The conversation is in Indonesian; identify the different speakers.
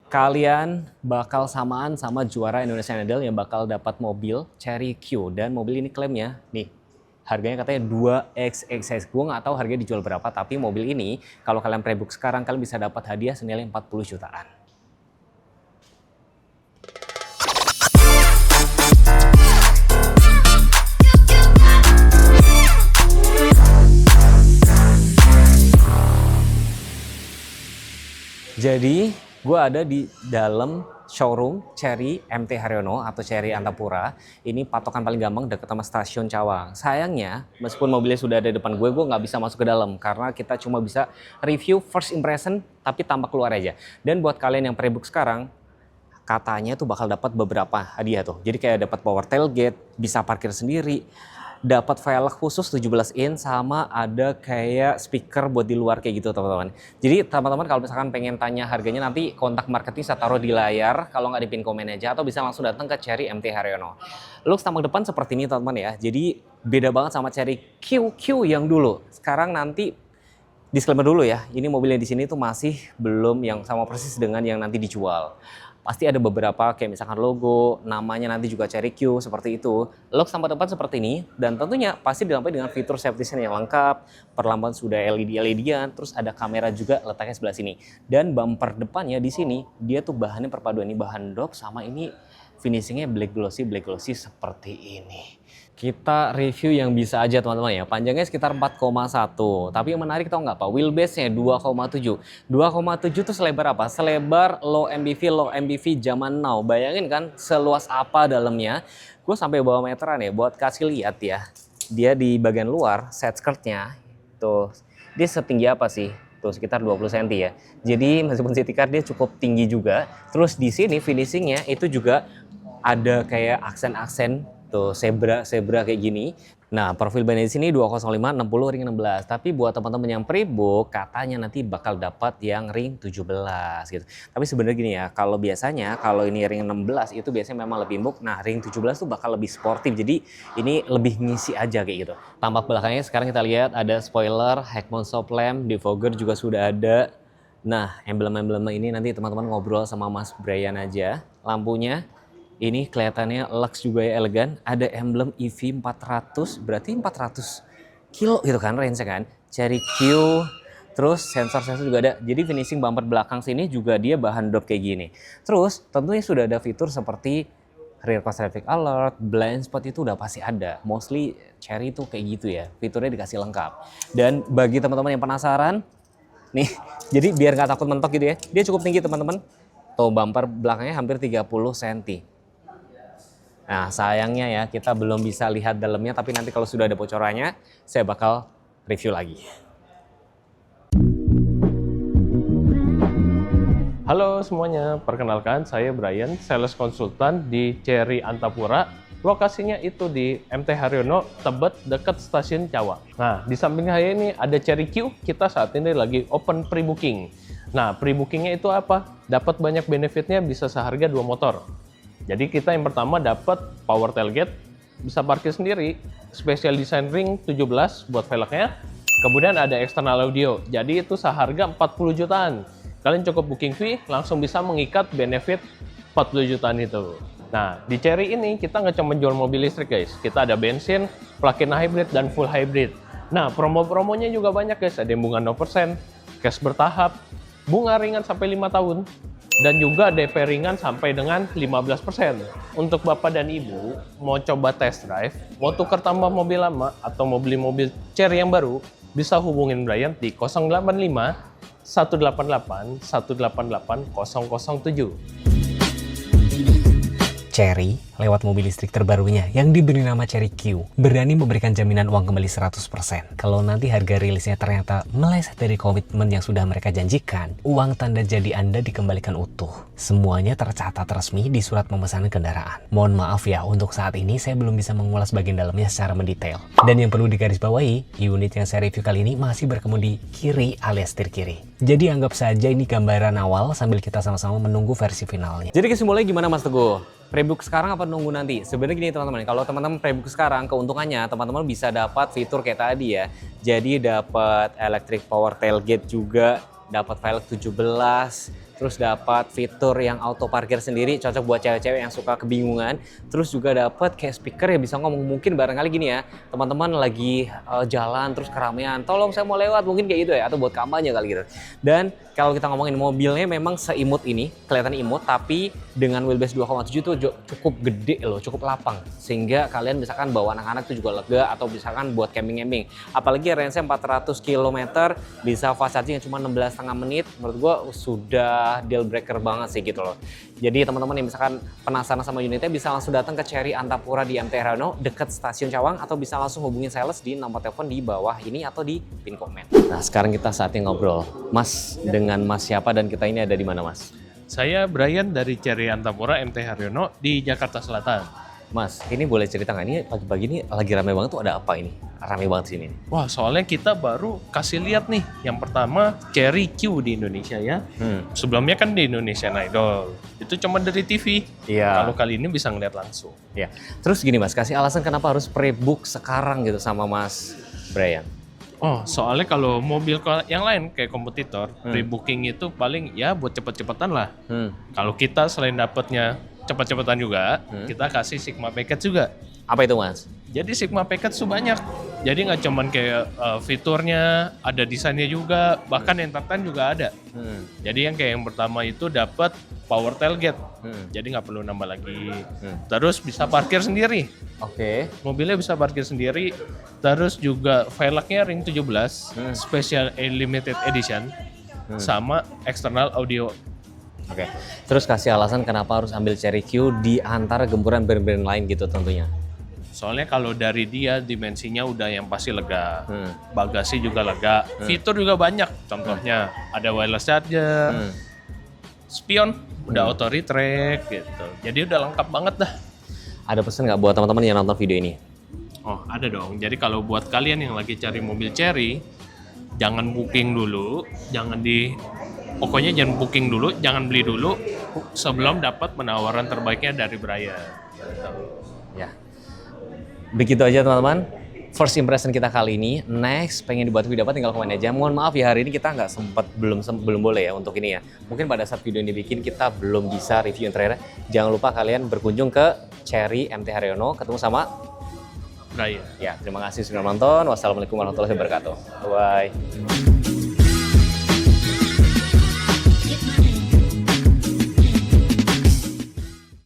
Speaker 1: Kalian bakal samaan sama juara Indonesian Idol yang bakal dapat mobil Cherry Q. Dan mobil ini klaimnya, nih, harganya katanya 2XXX. Gue nggak tahu harganya dijual berapa, tapi mobil ini kalau kalian pre-book sekarang, kalian bisa dapat hadiah senilai 40 jutaan. Jadi, gue ada di dalam showroom Cherry MT Haryono atau Cherry Antapura. Ini patokan paling gampang dekat sama stasiun Cawang. Sayangnya, meskipun mobilnya sudah ada di depan gue nggak bisa masuk ke dalam. Karena kita cuma bisa review first impression, tapi tampak keluar aja. Dan buat kalian yang pre-book sekarang, katanya tuh bakal dapat beberapa hadiah tuh. Jadi kayak dapat power tailgate, bisa parkir sendiri, dapat velg khusus 17 in, sama ada kayak speaker buat di luar kayak gitu teman-teman. Jadi teman-teman kalau misalkan pengen tanya harganya, nanti kontak marketing saya taruh di layar, kalau nggak di pin komen aja, atau bisa langsung datang ke Cherry MT Haryono. Look tampak depan seperti ini teman-teman ya. Jadi beda banget sama Cherry QQ yang dulu. Sekarang nanti disclaimer dulu ya, ini mobilnya di sini tuh masih belum yang sama persis dengan yang nanti dijual. Pasti ada beberapa kayak misalkan logo, namanya nanti juga Cherry Q seperti itu. Look sampai depan seperti ini, dan tentunya pasti dilengkapi dengan fitur safety sense yang lengkap, perlamban sudah LED-LED-an, terus ada kamera juga letaknya sebelah sini. Dan bumper depannya di sini, dia tuh bahannya perpaduan, ini bahan dop sama ini finishingnya black glossy seperti ini. Kita review yang bisa aja teman-teman ya. Panjangnya sekitar 4,1. Tapi yang menarik tau nggak apa? Wheelbase-nya 2,7. 2,7 itu selebar apa? Selebar low MPV zaman now. Bayangin kan seluas apa dalamnya. Gue sampai bawa meteran ya buat kasih lihat ya. Dia di bagian luar set skirtnya tuh. Dia setinggi apa sih? Tuh sekitar 20 cm ya. Jadi meskipun city car dia cukup tinggi juga. Terus di sini finishingnya itu juga ada kayak aksen-aksen tuh zebra kayak gini. Nah, profil ban di sini 205 60 ring 16. Tapi buat teman-teman yang pre-book katanya nanti bakal dapat yang ring 17 gitu. Tapi sebenarnya gini ya, kalau biasanya kalau ini ring 16 itu biasanya memang lebih empuk. Nah, ring 17 tuh bakal lebih sportif. Jadi ini lebih ngisi aja kayak gitu. Tampak belakangnya sekarang kita lihat ada spoiler, head mount stop lamp, defogger juga sudah ada. Nah, emblem-emblem ini nanti teman-teman ngobrol sama Mas Brian aja. Lampunya ini kelihatannya lux juga ya, elegan. Ada emblem EV 400, berarti 400 kilo gitu kan range-nya kan. Cherry Q, terus sensor-sensor juga ada. Jadi finishing bumper belakang sini juga dia bahan dop kayak gini. Terus tentunya sudah ada fitur seperti rear cross traffic alert, blind spot itu udah pasti ada. Mostly Cherry itu kayak gitu ya, fiturnya dikasih lengkap. Dan bagi teman-teman yang penasaran, nih, jadi biar nggak takut mentok gitu ya, dia cukup tinggi teman-teman. Tuh bumper belakangnya hampir 30 cm. Nah sayangnya ya kita belum bisa lihat dalamnya, tapi nanti kalau sudah ada bocorannya saya bakal review lagi.
Speaker 2: Halo semuanya, perkenalkan saya Brian, sales konsultan di Cherry Antapura. Lokasinya itu di MT Haryono, Tebet, dekat stasiun Cawang. Nah, di samping saya ini ada Cherry Q, kita saat ini lagi open pre-booking. Nah, pre-bookingnya itu apa? Dapat banyak benefitnya, bisa seharga 2 motor. Jadi kita yang pertama dapat power tailgate, bisa parkir sendiri, special design ring 17 buat velgnya, kemudian ada external audio, jadi itu seharga 40 jutaan. Kalian cukup booking fee, langsung bisa mengikat benefit 40 jutaan itu. Nah, di Cherry ini kita nggak cuma jual mobil listrik guys, kita ada bensin, plug-in hybrid, dan full hybrid. Nah, promo-promonya juga banyak guys, ada yang bunga 0%, cash bertahap, bunga ringan sampai 5 tahun, dan juga DP ringan sampai dengan 15%. Untuk Bapak dan Ibu mau coba test drive, mau tukar tambah mobil lama atau mau beli mobil Cherry yang baru, bisa hubungin Brian di 085 188 188 007.
Speaker 3: Cherry, lewat mobil listrik terbarunya yang diberi nama Cherry Q, berani memberikan jaminan uang kembali 100%. Kalau nanti harga rilisnya ternyata meleset dari komitmen yang sudah mereka janjikan, uang tanda jadi Anda dikembalikan utuh. Semuanya tercatat resmi di surat pemesanan kendaraan. Mohon maaf ya, untuk saat ini saya belum bisa mengulas bagian dalamnya secara mendetail. Dan yang perlu digarisbawahi, unit yang saya review kali ini masih berkemudi kiri alias setir kiri. Jadi anggap saja ini gambaran awal sambil kita sama-sama menunggu versi finalnya.
Speaker 1: Jadi kesimpulannya gimana Mas Teguh? Pre-book sekarang apa nunggu nanti? Sebenarnya gini teman-teman, kalau teman-teman pre-book sekarang, keuntungannya teman-teman bisa dapat fitur kayak tadi ya. Jadi dapat electric power tailgate juga, dapat velg 17, terus dapat fitur yang auto parkir sendiri, cocok buat cewek-cewek yang suka kebingungan. Terus juga dapat kayak speaker yang bisa ngomong, mungkin barangkali gini ya, teman-teman lagi jalan terus keramaian, tolong saya mau lewat, mungkin kayak gitu ya, atau buat kampanye kali gitu. Dan kalau kita ngomongin mobilnya memang seimut ini, kelihatan imut, tapi dengan wheelbase 2,7 itu cukup gede loh, cukup lapang. Sehingga kalian misalkan bawa anak-anak itu juga lega, atau misalkan buat camping-camping. Apalagi range-nya 400 km, bisa fast charging cuma 16,5 menit, menurut gua sudah deal breaker banget sih gitu loh. Jadi teman-teman yang misalkan penasaran sama unitnya bisa langsung datang ke Cherry Antapura di MT Haryono dekat stasiun Cawang, atau bisa langsung hubungin sales di nomor telepon di bawah ini atau di pin komen. Nah sekarang kita saatnya ngobrol. Mas, dengan Mas siapa dan kita ini ada di mana Mas?
Speaker 2: Saya Brian dari Cherry Antapura MT Haryono di Jakarta Selatan.
Speaker 1: Mas, ini boleh cerita nggak? Ini pagi-pagi ini lagi rame banget tuh, ada apa ini? Rame banget sini.
Speaker 2: Wah, soalnya kita baru kasih lihat nih. Yang pertama, Cherry Q di Indonesia ya. Sebelumnya kan di Indonesian Idol. Itu cuma dari TV.
Speaker 1: Iya.
Speaker 2: Kalau kali ini bisa ngeliat langsung.
Speaker 1: Ya. Terus gini Mas, kasih alasan kenapa harus pre-book sekarang gitu sama Mas Brian?
Speaker 2: Oh, soalnya kalau mobil yang lain kayak kompetitor, pre-booking itu paling ya buat cepet-cepetan lah. Kalau kita selain dapatnya cepet-cepetan juga, kita kasih Sigma Package juga.
Speaker 1: Apa itu Mas?
Speaker 2: Jadi Sigma Package tuh banyak. Jadi nggak cuman kayak fiturnya, ada desainnya juga, bahkan entertain juga ada. Jadi yang kayak yang pertama itu dapat power tailgate. Jadi nggak perlu nambah lagi. Terus bisa parkir sendiri.
Speaker 1: Oke.
Speaker 2: Mobilnya bisa parkir sendiri. Terus juga velgnya ring 17, special limited edition, sama external audio.
Speaker 1: Oke. Terus kasih alasan kenapa harus ambil Cherry Q di antara gempuran brand-brand lain gitu tentunya.
Speaker 2: Soalnya kalau dari dia dimensinya udah yang pasti lega, bagasi juga lega, fitur juga banyak. Contohnya ada wireless charger, spion, udah auto retract gitu. Jadi udah lengkap banget dah.
Speaker 1: Ada pesan nggak buat teman-teman yang nonton video ini?
Speaker 2: Oh ada dong. Jadi kalau buat kalian yang lagi cari mobil Cherry, jangan booking dulu, pokoknya jangan booking dulu, jangan beli dulu sebelum dapat penawaran terbaiknya dari Brian.
Speaker 1: Ya. Begitu aja teman-teman. First impression kita kali ini. Next, pengen dibuat video apa tinggal komen aja. Mohon maaf ya hari ini kita nggak sempat, belum boleh ya untuk ini ya. Mungkin pada saat video ini dibikin kita belum bisa review interiornya. Jangan lupa kalian berkunjung ke Cherry MT Haryono, ketemu sama
Speaker 2: Brian.
Speaker 1: Ya, terima kasih sudah nonton. Wassalamualaikum warahmatullahi wabarakatuh. Bye.